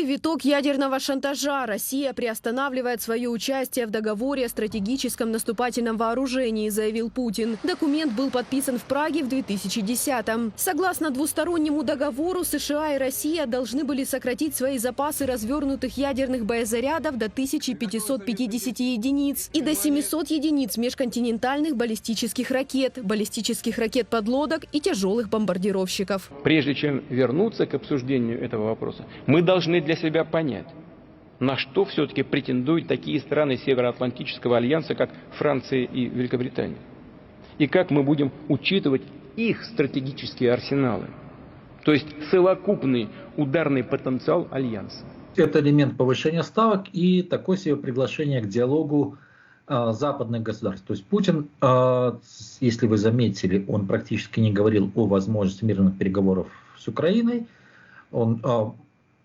Новый виток ядерного шантажа. Россия приостанавливает свое участие в договоре о стратегическом наступательном вооружении, заявил Путин. Документ был подписан в Праге в 2010-м. Согласно двустороннему договору, США и Россия должны были сократить свои запасы развернутых ядерных боезарядов до 1550 единиц и до 700 единиц межконтинентальных баллистических ракет-подлодок и тяжелых бомбардировщиков. Прежде чем вернуться к обсуждению этого вопроса, мы должны для себя понять, на что все-таки претендуют такие страны Североатлантического альянса, как Франция и Великобритания. И как мы будем учитывать их стратегические арсеналы, то есть совокупный ударный потенциал альянса. Это элемент повышения ставок и такое себе приглашение к диалогу западных государств. То есть Путин, если вы заметили, он практически не говорил о возможности мирных переговоров с Украиной.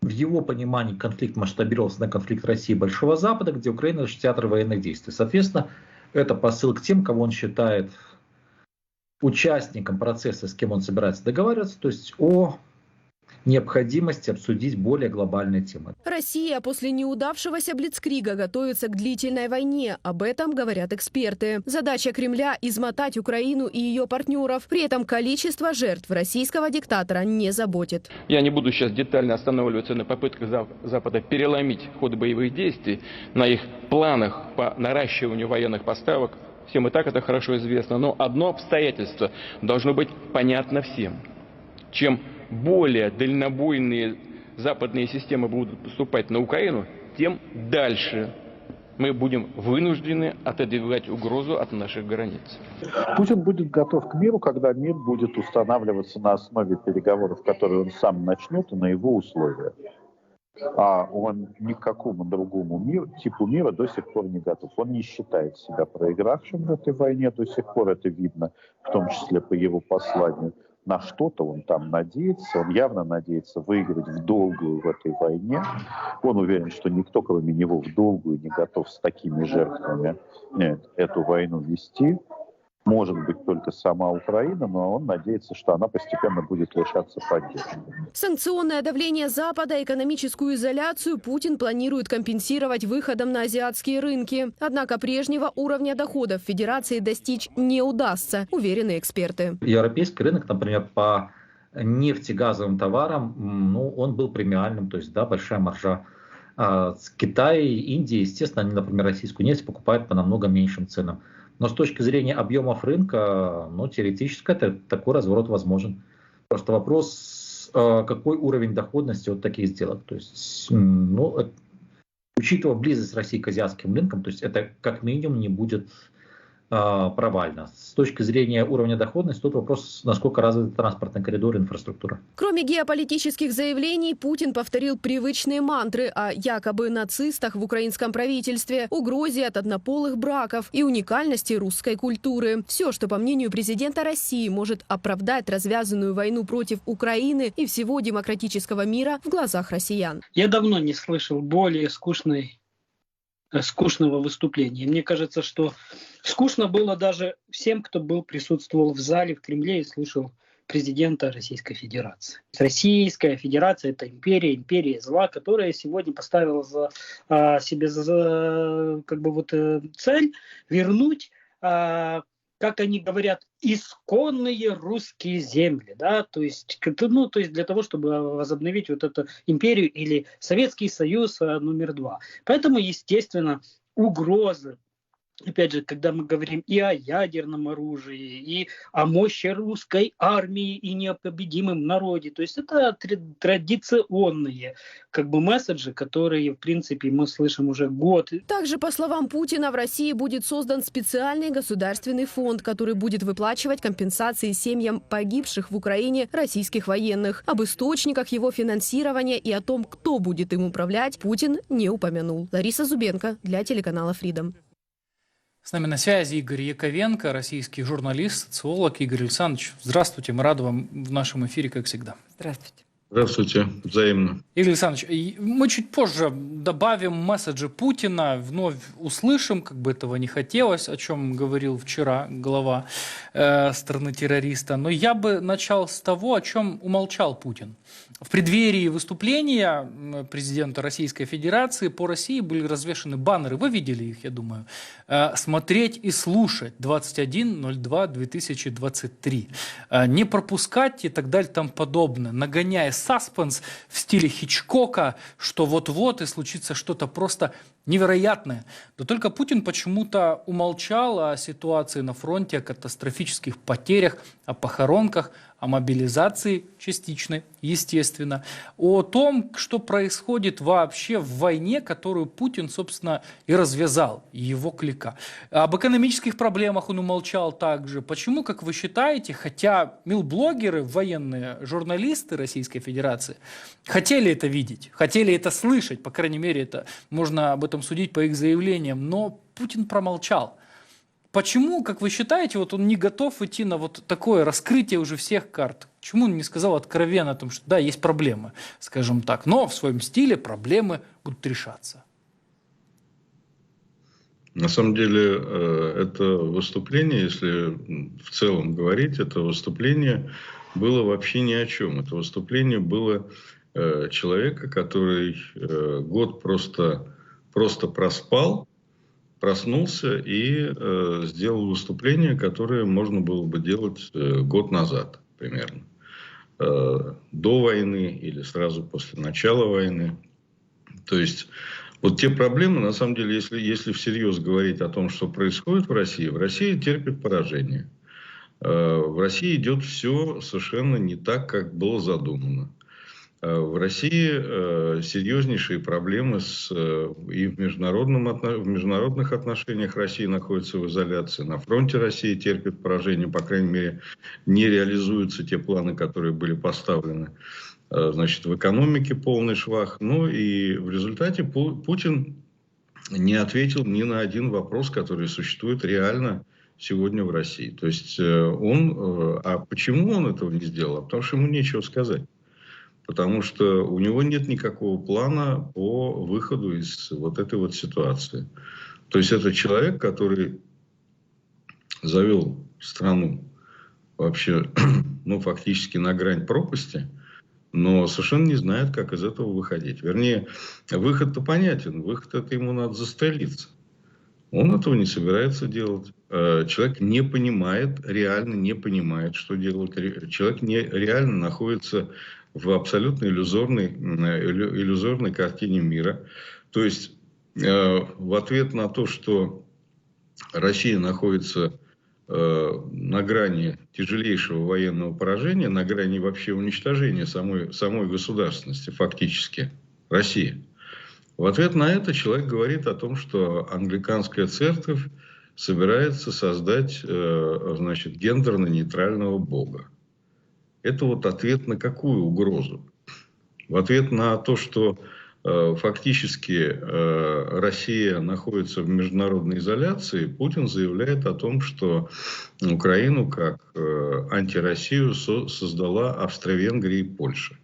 В его понимании конфликт масштабировался на конфликт России и Большого Запада, где Украина лишь театр военных действий. Соответственно, это посыл к тем, кого он считает участником процесса, с кем он собирается договариваться, то есть о необходимости обсудить более глобальные темы. Россия после неудавшегося блицкрига готовится к длительной войне. Об этом говорят эксперты. Задача Кремля – измотать Украину и ее партнеров. При этом количество жертв российского диктатора не заботит. Я не буду сейчас детально останавливаться на попытках Запада переломить ход боевых действий, на их планах по наращиванию военных поставок. Всем и так это хорошо известно. Но одно обстоятельство должно быть понятно всем. Чем более дальнобойные западные системы будут поступать на Украину, тем дальше мы будем вынуждены отодвигать угрозу от наших границ. Путин будет готов к миру, когда мир будет устанавливаться на основе переговоров, которые он сам начнет, и на его условиях. А он ни к какому другому типу мира до сих пор не готов. Он не считает себя проигравшим в этой войне, до сих пор это видно, в том числе по его посланию. На что-то он там надеется, он явно надеется выиграть в долгую в этой войне. Он уверен, что никто, кроме него, в долгую не готов с такими жертвами эту войну вести. Может быть, только сама Украина, но он надеется, что она постепенно будет лишаться поддержки. Санкционное давление Запада, экономическую изоляцию Путин планирует компенсировать выходом на азиатские рынки. Однако прежнего уровня доходов Федерации достичь не удастся, уверены эксперты. Европейский рынок, например, по нефтегазовым товарам, он был премиальным, то есть большая маржа. Китай и Индия, естественно, они, например, российскую нефть покупают по намного меньшим ценам. Но с точки зрения объемов рынка, теоретически такой разворот возможен. Просто вопрос, какой уровень доходности от таких сделок. То есть, учитывая близость России к азиатским рынкам, то есть это как минимум не будет провально. С точки зрения уровня доходности, тут вопрос, насколько развит транспортный коридор и инфраструктура. Кроме геополитических заявлений, Путин повторил привычные мантры о якобы нацистах в украинском правительстве, угрозе от однополых браков и уникальности русской культуры. Все, что, по мнению президента России, может оправдать развязанную войну против Украины и всего демократического мира в глазах россиян. Я давно не слышал более скучного выступления. Мне кажется, что скучно было даже всем, кто присутствовал в зале в Кремле и слушал президента Российской Федерации. Российская Федерация – это империя зла, которая сегодня поставила себе цель вернуть, как они говорят, исконные русские земли, то есть для того, чтобы возобновить эту империю или Советский Союз номер 2. Поэтому, естественно, угрозы, опять же, когда мы говорим и о ядерном оружии, и о мощи русской армии и непобедимом народе, то есть это традиционные месседжи, которые, в принципе, мы слышим уже год. Также, по словам Путина, в России будет создан специальный государственный фонд, который будет выплачивать компенсации семьям погибших в Украине российских военных. Об источниках его финансирования и о том, кто будет им управлять, Путин не упомянул. Лариса Зубенко для телеканала Freedom. С нами на связи Игорь Яковенко, российский журналист, социолог. Игорь Александрович, здравствуйте. Мы рады вам в нашем эфире, как всегда. Здравствуйте. Здравствуйте, взаимно. Игорь Александрович, мы чуть позже добавим месседжи Путина, вновь услышим, как бы этого не хотелось, о чем говорил вчера глава страны-террориста. Но я бы начал с того, о чем умолчал Путин. В преддверии выступления президента Российской Федерации по России были развешаны баннеры, вы видели их, я думаю, «Смотреть и слушать 21.02.2023», «Не пропускать» и так далее, тому подобное, нагоняя саспенс в стиле Хичкока, что вот-вот и случится что-то просто невероятное. Да только Путин почему-то умолчал о ситуации на фронте, о катастрофических потерях, о похоронках, о мобилизации частичной, естественно, о том, что происходит вообще в войне, которую Путин, собственно, и развязал, и его клика. Об экономических проблемах он умолчал также. Почему, как вы считаете, хотя милблогеры, военные журналисты Российской Федерации хотели это видеть, хотели это слышать, по крайней мере, это можно об этом судить по их заявлениям, но Путин промолчал. Почему, как вы считаете, вот он не готов идти на вот такое раскрытие уже всех карт? Почему он не сказал откровенно о том, что да, есть проблемы, скажем так, но в своем стиле проблемы будут решаться? На самом деле, это выступление, если в целом говорить, это выступление было вообще ни о чем. Это выступление было человека, который год просто проспал, проснулся и сделал выступление, которое можно было бы делать год назад примерно. До войны или сразу после начала войны. То есть вот те проблемы, на самом деле, если всерьез говорить о том, что происходит в России терпит поражение. В России идет все совершенно не так, как было задумано. В России серьезнейшие проблемы и в международных отношениях Россия находится в изоляции. На фронте России терпит поражение, по крайней мере, не реализуются те планы, которые были поставлены. Значит, в экономике полный швах. Ну и в результате Путин не ответил ни на один вопрос, который существует реально сегодня в России. То есть а почему он этого не сделал? Потому что ему нечего сказать. Потому что у него нет никакого плана по выходу из вот этой вот ситуации. То есть это человек, который завел страну вообще, ну, фактически на грань пропасти, но совершенно не знает, как из этого выходить. Вернее, выход-то понятен. Выход это ему надо застрелиться. Он этого не собирается делать. Человек не понимает, реально не понимает, что делать. Человек реально находится в абсолютно иллюзорной картине мира. То есть, в ответ на то, что Россия находится на грани тяжелейшего военного поражения, на грани вообще уничтожения самой государственности, фактически, России. В ответ на это человек говорит о том, что англиканская церковь собирается создать, значит, гендерно-нейтрального бога. Это вот ответ на какую угрозу? В ответ на то, что фактически Россия находится в международной изоляции, Путин заявляет о том, что Украину как антироссию создала Австро-Венгрия и Польша.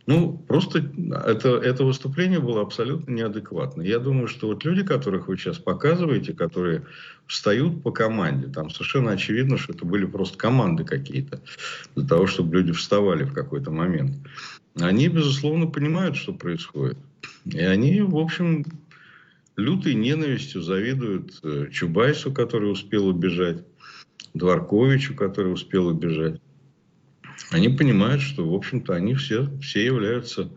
Ну, просто это выступление было абсолютно неадекватно. Я думаю, что вот люди, которых вы сейчас показываете, которые встают по команде, там совершенно очевидно, что это были просто команды какие-то, для того, чтобы люди вставали в какой-то момент. Они, безусловно, понимают, что происходит. И они, в общем, лютой ненавистью завидуют Чубайсу, который успел убежать, Дворковичу, который успел убежать. Они понимают, что, в общем-то, они все являются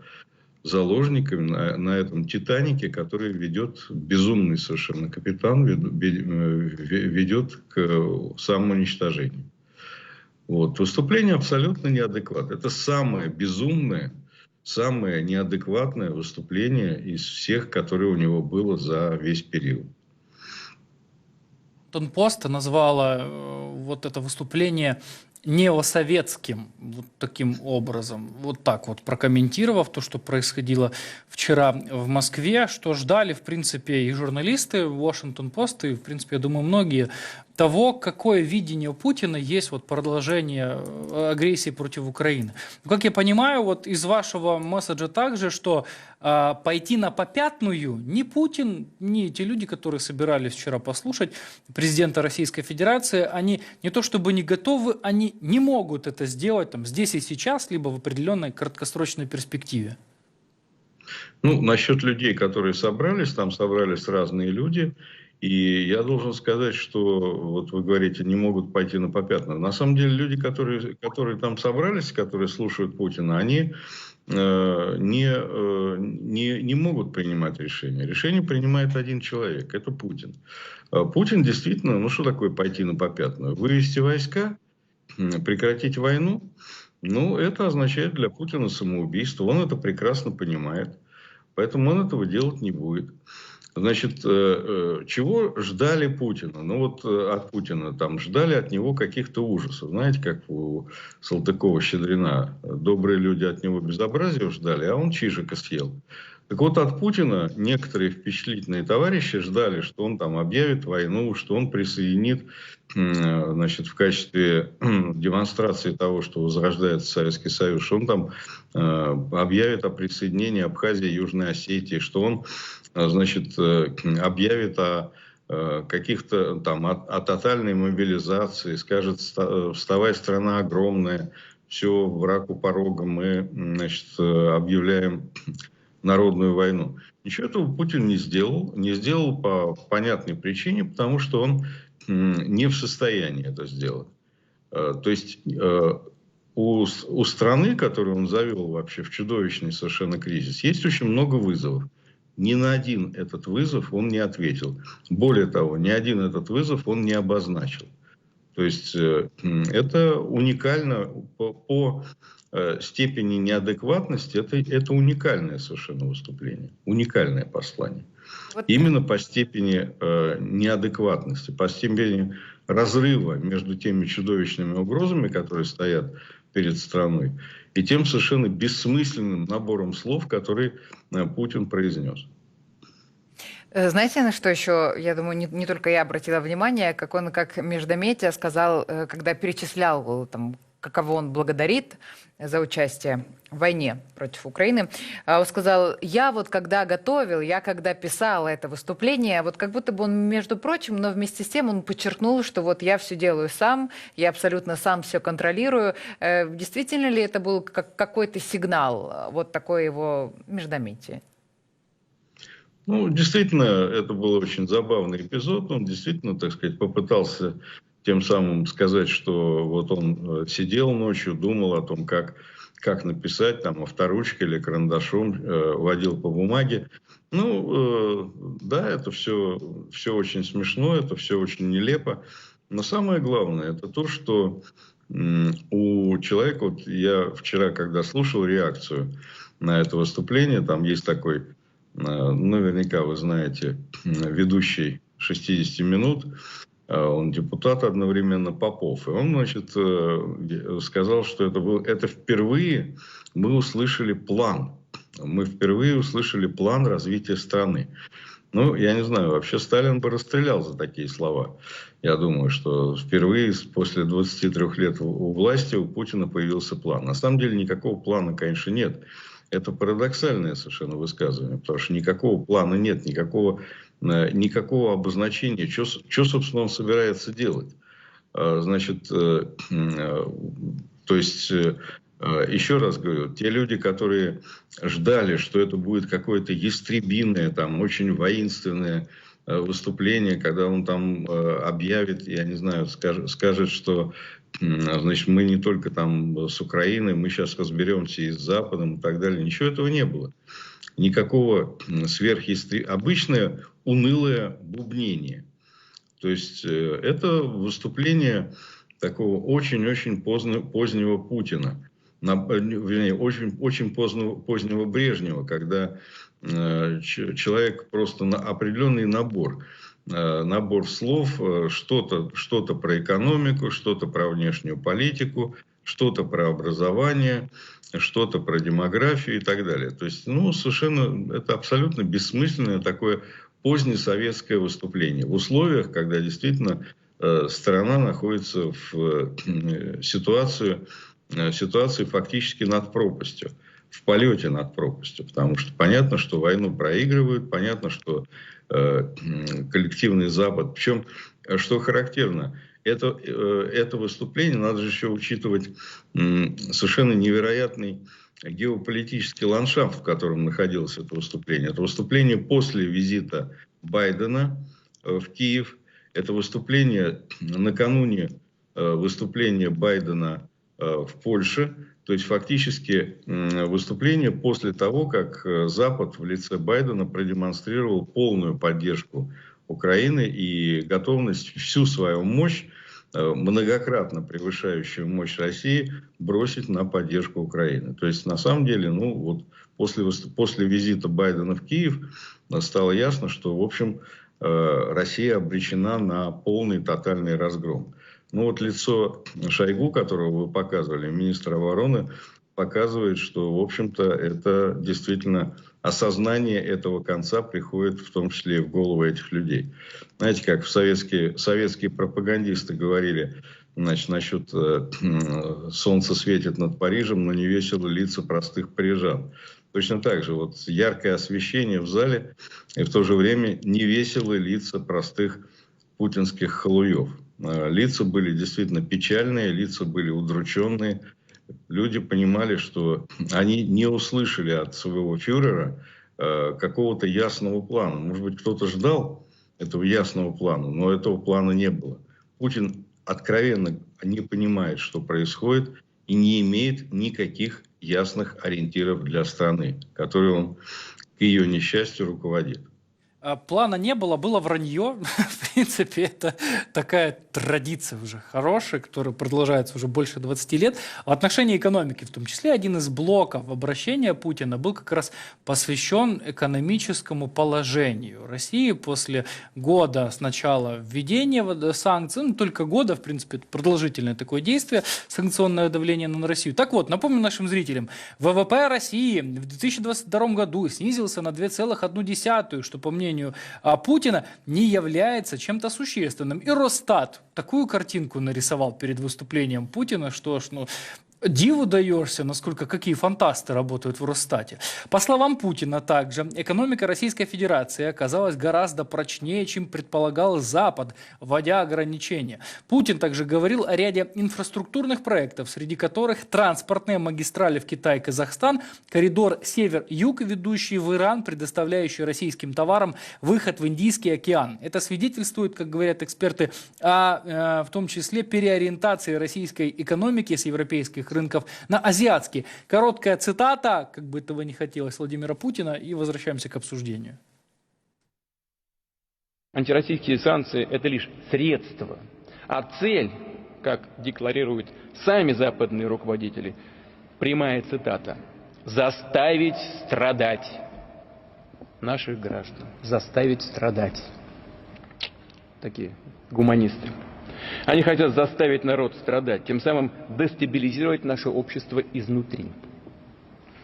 заложниками на этом «Титанике», который ведет безумный совершенно капитан, ведет к самоуничтожению. Вот. Выступление абсолютно неадекватное. Это самое безумное, самое неадекватное выступление из всех, которое у него было за весь период. Вашингтон-Пост назвала вот это выступление неосоветским, вот таким образом, вот так вот прокомментировав то, что происходило вчера в Москве, что ждали, в принципе, и журналисты Вашингтон-Пост, и, в принципе, я думаю, многие того, какое видение у Путина есть вот продолжение агрессии против Украины. Но, как я понимаю, вот из вашего месседжа также, что пойти на попятную ни Путин, ни те люди, которые собирались вчера послушать президента Российской Федерации, они не то чтобы не готовы, они не могут это сделать там, здесь и сейчас, либо в определенной краткосрочной перспективе. Ну, насчет людей, которые собрались, там собрались разные люди. И я должен сказать, что вот вы говорите, не могут пойти на попятную. На самом деле люди, которые там собрались, которые слушают Путина, они не могут принимать решения. Решение принимает один человек, это Путин. Путин действительно, ну что такое пойти на попятную? Вывести войска, прекратить войну, ну это означает для Путина самоубийство. Он это прекрасно понимает, поэтому он этого делать не будет. Значит, чего ждали Путина? Ну вот от Путина там ждали от него каких-то ужасов. Знаете, как у Салтыкова-Щедрина. Добрые люди от него безобразия ждали, а он чижика съел. Так вот, от Путина некоторые впечатлительные товарищи ждали, что он там объявит войну, что он присоединит, значит, в качестве демонстрации того, что возрождается Советский Союз, что он там объявит о присоединении Абхазии и Южной Осетии, что он, значит, объявит о каких-то там, о тотальной мобилизации, скажет, вставай, страна огромная, все, враг у порога, мы, значит, объявляем народную войну. Ничего этого Путин не сделал. Не сделал по понятной причине, потому что он не в состоянии это сделать. То есть у страны, которую он завел вообще в чудовищный совершенно кризис, есть очень много вызовов. Ни на один этот вызов он не ответил. Более того, ни один этот вызов он не обозначил. То есть это уникально по степени неадекватности, это уникальное совершенно выступление, уникальное послание. Вот. Именно по степени неадекватности, по степени разрыва между теми чудовищными угрозами, которые стоят перед страной, и тем совершенно бессмысленным набором слов, который Путин произнес. Знаете, на что еще, я думаю, не только я обратила внимание, как он, как междометие сказал, когда перечислял, там, каково он благодарит за участие в войне против Украины, он сказал, я вот когда готовил, я когда писал это выступление, вот как будто бы он, между прочим, но вместе с тем он подчеркнул, что вот я все делаю сам, я абсолютно сам все контролирую. Действительно ли это был какой-то сигнал, вот такое его междометие? Ну, действительно, это был очень забавный эпизод. Он действительно, так сказать, попытался тем самым сказать, что вот он сидел ночью, думал о том, как написать, там, авторучкой или карандашом, водил по бумаге. Ну, да, это все очень смешно, это все очень нелепо. Но самое главное, это то, что у человека, вот я вчера, когда слушал реакцию на это выступление, там есть такой, наверняка вы знаете, ведущий 60 минут, он депутат одновременно, Попов. И он, значит, сказал, что это впервые мы услышали план. Мы впервые услышали план развития страны. Ну, я не знаю, вообще Сталин бы расстрелял за такие слова. Я думаю, что впервые после 23 лет у власти у Путина появился план. На самом деле никакого плана, конечно, нет. Это парадоксальное совершенно высказывание, потому что никакого плана нет, никакого обозначения, что, собственно, он собирается делать. Значит, то есть, еще раз говорю, те люди, которые ждали, что это будет какое-то ястребиное, там, очень воинственное выступление, когда он там объявит, я не знаю, скажет, что, значит, мы не только там с Украиной, мы сейчас разберемся и с Западом и так далее. Ничего этого не было. Никакого обычное унылое бубнение. То есть это выступление такого очень-очень позднего Путина. Вернее, очень позднего Брежнева, когда человек просто на определенный набор слов, что-то про экономику, что-то про внешнюю политику, что-то про образование, что-то про демографию и так далее. То есть, ну, совершенно, это абсолютно бессмысленное такое позднесоветское выступление. В условиях, когда действительно страна находится в ситуации фактически над пропастью, в полете над пропастью, потому что понятно, что войну проигрывают, понятно, что коллективный Запад, причем, что характерно, это выступление, надо же еще учитывать совершенно невероятный геополитический ландшафт, в котором находилось это выступление. Это выступление после визита Байдена в Киев, это выступление накануне выступления Байдена в Польше, то есть фактически выступление после того, как Запад в лице Байдена продемонстрировал полную поддержку Украины и готовность всю свою мощь, многократно превышающую мощь России, бросить на поддержку Украины. То есть на самом деле, ну вот после визита Байдена в Киев стало ясно, что в общем Россия обречена на полный тотальный разгром. Ну вот лицо Шойгу, которого вы показывали, министра обороны, показывает, что, в общем-то, это действительно осознание этого конца приходит в том числе и в голову этих людей. Знаете, как советские пропагандисты говорили, значит, насчет солнце светит над Парижем, но не весело лица простых парижан. Точно так же, вот яркое освещение в зале, и в то же время не веселые лица простых путинских халуев. Лица были действительно печальные, лица были удрученные. Люди понимали, что они не услышали от своего фюрера какого-то ясного плана. Может быть, кто-то ждал этого ясного плана, но этого плана не было. Путин откровенно не понимает, что происходит, и не имеет никаких ясных ориентиров для страны, которые он, к ее несчастью, руководит. Плана не было, было вранье. В принципе, это такая традиция уже хорошая, которая продолжается уже больше 20 лет. В отношении экономики, в том числе, один из блоков обращения Путина был как раз посвящен экономическому положению России после года сначала введения санкций, ну, только года, в принципе, это продолжительное такое действие, санкционное давление на Россию. Так вот, напомню нашим зрителям, ВВП России в 2022 году снизился на 2,1, что, по мнению Путина, не является чем-то существенным. И Росстат такую картинку нарисовал перед выступлением Путина, что ж, ну, диву даешься, насколько какие фантасты работают в Росстате. По словам Путина также, экономика Российской Федерации оказалась гораздо прочнее, чем предполагал Запад, вводя ограничения. Путин также говорил о ряде инфраструктурных проектов, среди которых транспортные магистрали в Китай и Казахстан, коридор север-юг, ведущий в Иран, предоставляющий российским товарам выход в Индийский океан. Это свидетельствует, как говорят эксперты, в том числе переориентации российской экономики с европейских рынков на азиатские. Короткая цитата, как бы этого не хотелось, Владимира Путина, и возвращаемся к обсуждению. Антироссийские санкции – это лишь средство, а цель, как декларируют сами западные руководители, прямая цитата: «заставить страдать наших граждан». Заставить страдать. Такие гуманисты. Они хотят заставить народ страдать, тем самым дестабилизировать наше общество изнутри.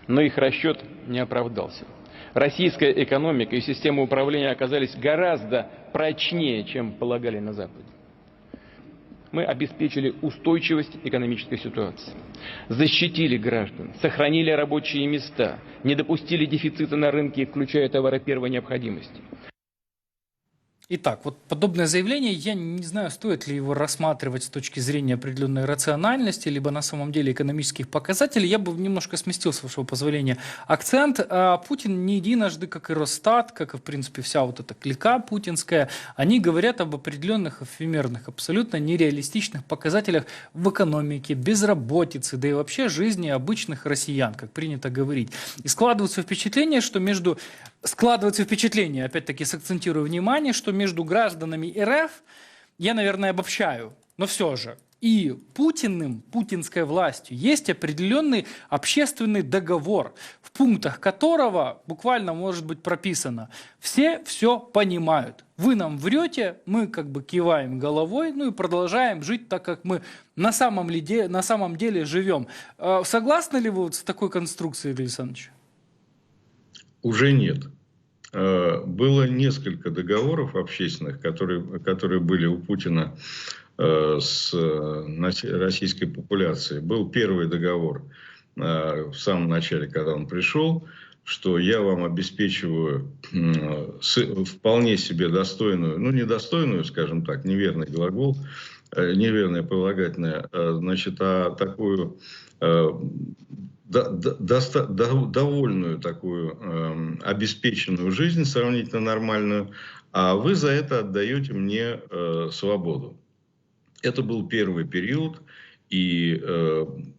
Но их расчет не оправдался. Российская экономика и система управления оказались гораздо прочнее, чем полагали на Западе. Мы обеспечили устойчивость экономической ситуации, защитили граждан, сохранили рабочие места, не допустили дефицита на рынке, включая товары первой необходимости. Итак, вот подобное заявление, я не знаю, стоит ли его рассматривать с точки зрения определенной рациональности, либо на самом деле экономических показателей. Я бы немножко сместил, с вашего позволения, акцент. Путин не единожды, как и Росстат, как и, в принципе, вся вот эта клика путинская, они говорят об определенных эфемерных, абсолютно нереалистичных показателях в экономике, безработице, да и вообще жизни обычных россиян, как принято говорить. И складывается впечатление, опять-таки сакцентирую внимание, что между гражданами РФ, я, наверное, обобщаю, но все же, и Путиным, путинской властью, есть определенный общественный договор, в пунктах которого буквально может быть прописано: все понимают, вы нам врете, мы как бы киваем головой, ну и продолжаем жить так, как мы на самом деле живем. Согласны ли вы вот с такой конструкцией, Игорь Александрович? Уже нет. было несколько договоров общественных, которые были у Путина с российской популяцией. Был первый договор в самом начале, когда он пришел, что я вам обеспечиваю вполне себе достойную, ну недостойную, скажем так, неверный глагол, неверное прилагательное, значит, а такую довольную такую обеспеченную жизнь, сравнительно нормальную, а вы за это отдаете мне свободу. Это был первый период, и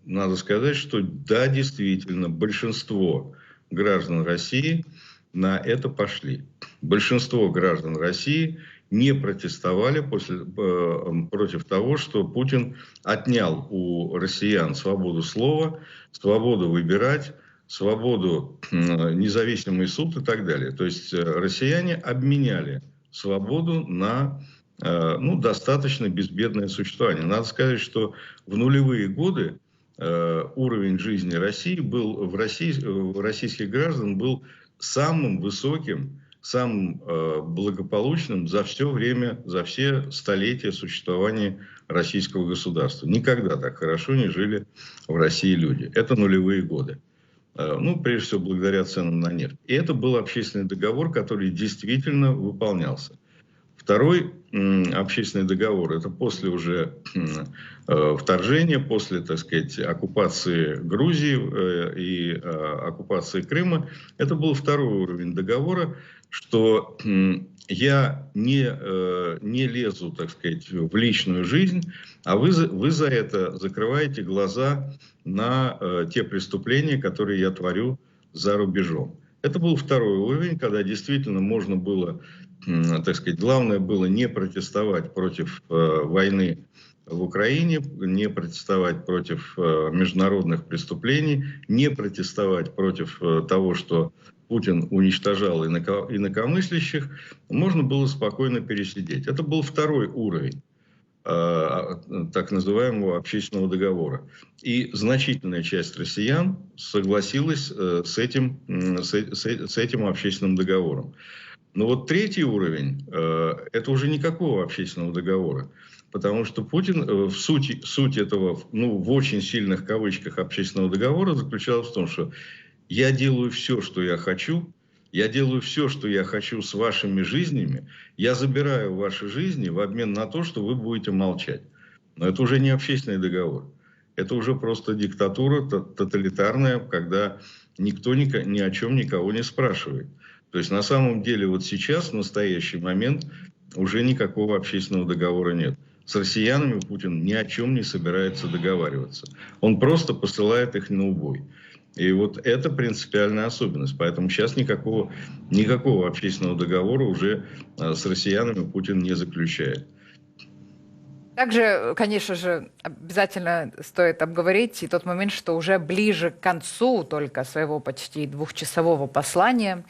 надо сказать, что да, действительно, большинство граждан России на это пошли. Большинство граждан России не протестовали против того, что Путин отнял у россиян свободу слова, свободу выбирать, свободу, независимый суд и так далее. То есть россияне обменяли свободу на достаточно безбедное существование. Надо сказать, что в нулевые годы уровень жизни России был в российских граждан был самым высоким, самым благополучным за все время, за все столетия существования российского государства. Никогда так хорошо не жили в России люди. Это нулевые годы. Прежде всего, благодаря ценам на нефть. И это был общественный договор, который действительно выполнялся. Второй общественный договор, это после уже вторжения, после, так сказать, оккупации Грузии и оккупации Крыма, это был второй уровень договора, что я не лезу, так сказать, в личную жизнь, а вы за это закрываете глаза на те преступления, которые я творю за рубежом. Это был второй уровень, когда действительно можно было, так сказать, главное было не протестовать против войны в Украине, не протестовать против международных преступлений, не протестовать против того, что Путин уничтожал инакомыслящих, можно было спокойно пересидеть. Это был второй уровень так называемого общественного договора. И значительная часть россиян согласилась с этим общественным договором. Но вот третий уровень, это уже никакого общественного договора. Потому что Путин, суть этого, в очень сильных кавычках общественного договора заключалась в том, что я делаю все, что я хочу, с вашими жизнями, я забираю ваши жизни в обмен на то, что вы будете молчать. Но это уже не общественный договор. Это уже просто диктатура тоталитарная, когда никто ни о чем никого не спрашивает. То есть на самом деле вот сейчас, в настоящий момент, уже никакого общественного договора нет. С россиянами Путин ни о чем не собирается договариваться. Он просто посылает их на убой. И вот это принципиальная особенность. Поэтому сейчас никакого общественного договора уже с россиянами Путин не заключает. Также, конечно же, обязательно стоит обговорить и тот момент, что уже ближе к концу только своего почти двухчасового послания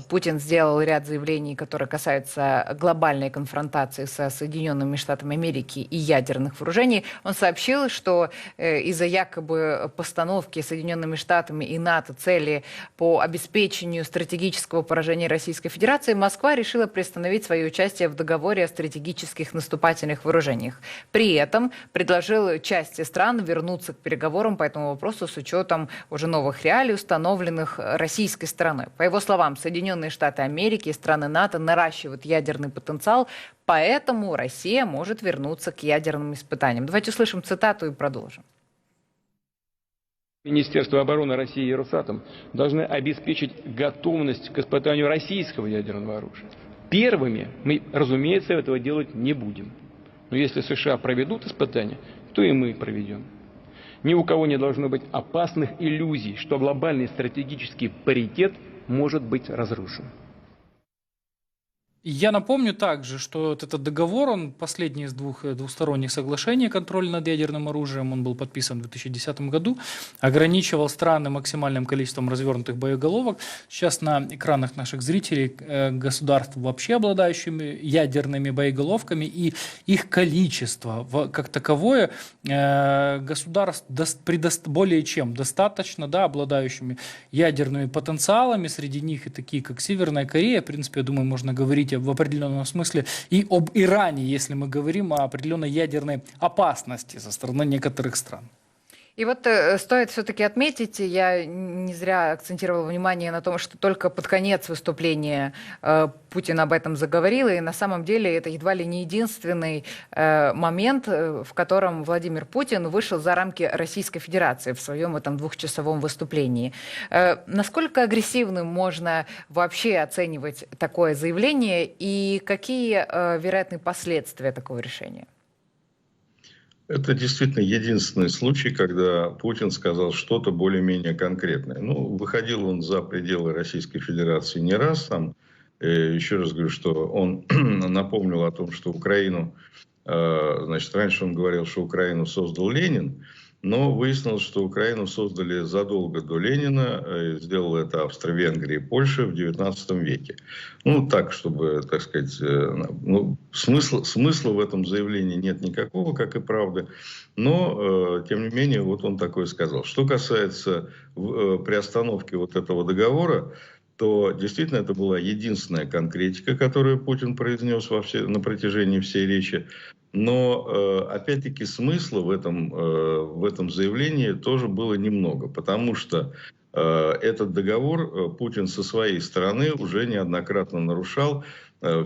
Путин сделал ряд заявлений, которые касаются глобальной конфронтации со Соединенными Штатами Америки и ядерных вооружений. Он сообщил, что из-за якобы постановки Соединенными Штатами и НАТО цели по обеспечению стратегического поражения Российской Федерации, Москва решила приостановить свое участие в договоре о стратегических наступательных вооружениях. При этом предложил части стран вернуться к переговорам по этому вопросу с учетом уже новых реалий, установленных российской стороной. По его словам, Соединенные Штаты Америки и страны НАТО наращивают ядерный потенциал, поэтому Россия может вернуться к ядерным испытаниям. Давайте услышим цитату и продолжим. Министерство обороны России и Росатом должны обеспечить готовность к испытанию российского ядерного оружия. Первыми мы, разумеется, этого делать не будем. Но если США проведут испытания, то и мы проведем. Ни у кого не должно быть опасных иллюзий, что глобальный стратегический паритет может быть разрушен. Я напомню также, что вот этот договор, он последний из двусторонних соглашений о контроле над ядерным оружием, он был подписан в 2010 году, ограничивал страны максимальным количеством развернутых боеголовок. Сейчас на экранах наших зрителей государств, вообще обладающими ядерными боеголовками, и их количество как таковое государств более чем достаточно, да, обладающими ядерными потенциалами, среди них и такие, как Северная Корея. В принципе, я думаю, можно говорить в определенном смысле и об Иране, если мы говорим о определенной ядерной опасности со стороны некоторых стран. И вот стоит все-таки отметить, я не зря акцентировала внимание на том, что только под конец выступления Путин об этом заговорил, и на самом деле это едва ли не единственный момент, в котором Владимир Путин вышел за рамки Российской Федерации в своем этом двухчасовом выступлении. Насколько агрессивным можно вообще оценивать такое заявление, и какие вероятные последствия такого решения? Это действительно единственный случай, когда Путин сказал что-то более-менее конкретное. Ну, выходил он за пределы Российской Федерации не раз. Там, еще раз говорю, что он напомнил о том, что Украину, значит, раньше он говорил, что Украину создал Ленин, но выяснилось, что Украину создали задолго до Ленина, сделала это Австро-Венгрия и Польша в XIX веке. Ну, так, чтобы, так сказать, ну, смысла в этом заявлении нет никакого, как и правда, но, тем не менее, вот он такое сказал. Что касается приостановки вот этого договора, то действительно это была единственная конкретика, которую Путин произнес на протяжении всей речи. Но, опять-таки, смысла в этом заявлении тоже было немного, потому что этот договор Путин со своей стороны уже неоднократно нарушал.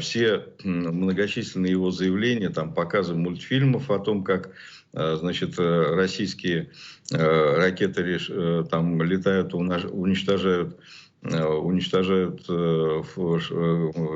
Все многочисленные его заявления, там, показы мультфильмов о том, как, значит, российские ракеты там летают, уничтожают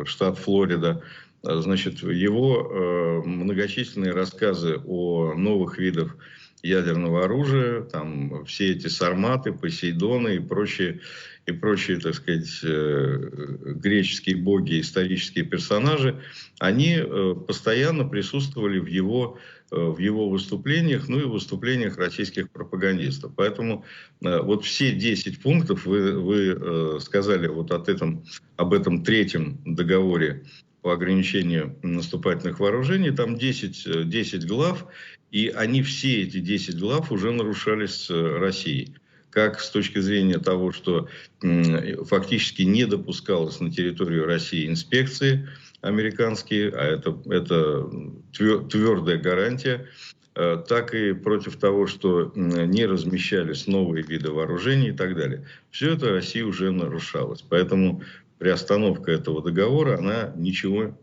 штат Флорида. Значит, его многочисленные рассказы о новых видах ядерного оружия, там все эти сарматы, посейдоны и прочие, так сказать, греческие боги, исторические персонажи, они постоянно присутствовали в его выступлениях, ну и в выступлениях российских пропагандистов. Поэтому вот все 10 пунктов вы сказали вот об этом третьем договоре по ограничению наступательных вооружений, там 10 глав, и они все эти 10 глав уже нарушались Россией. Как с точки зрения того, что фактически не допускалось на территорию России инспекции американские, а это твердая гарантия, так и против того, что не размещались новые виды вооружений и так далее. Все это Россия уже нарушалось. Поэтому приостановка этого договора, она ничего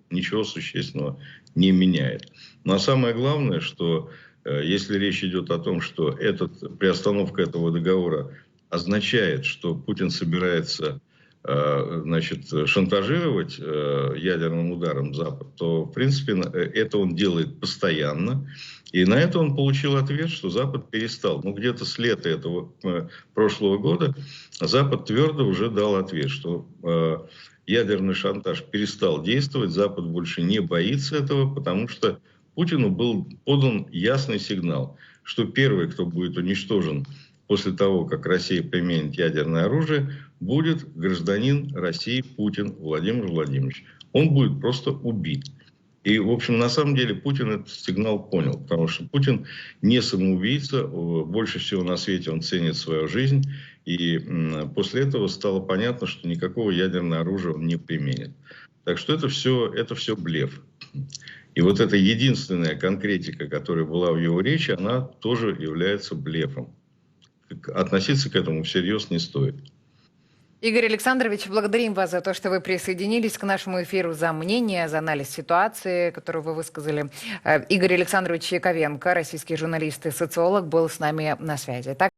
существенного не меняет. Но самое главное, что если речь идет о том, что приостановка этого договора означает, что Путин собирается, значит, шантажировать ядерным ударом Запад, то, в принципе, это он делает постоянно. И на это он получил ответ, что Запад перестал. Ну, где-то с лета этого прошлого года Запад твердо уже дал ответ, что ядерный шантаж перестал действовать, Запад больше не боится этого, потому что Путину был подан ясный сигнал, что первый, кто будет уничтожен после того, как Россия применит ядерное оружие, будет гражданин России Путин Владимир Владимирович. Он будет просто убит. И, в общем, на самом деле Путин этот сигнал понял, потому что Путин не самоубийца, больше всего на свете он ценит свою жизнь, и после этого стало понятно, что никакого ядерного оружия он не применит. Так что это все блеф. И вот эта единственная конкретика, которая была в его речи, она тоже является блефом. Относиться к этому всерьез не стоит. Игорь Александрович, благодарим вас за то, что вы присоединились к нашему эфиру, за мнение, за анализ ситуации, которую вы высказали. Игорь Александрович Яковенко, российский журналист и социолог, был с нами на связи.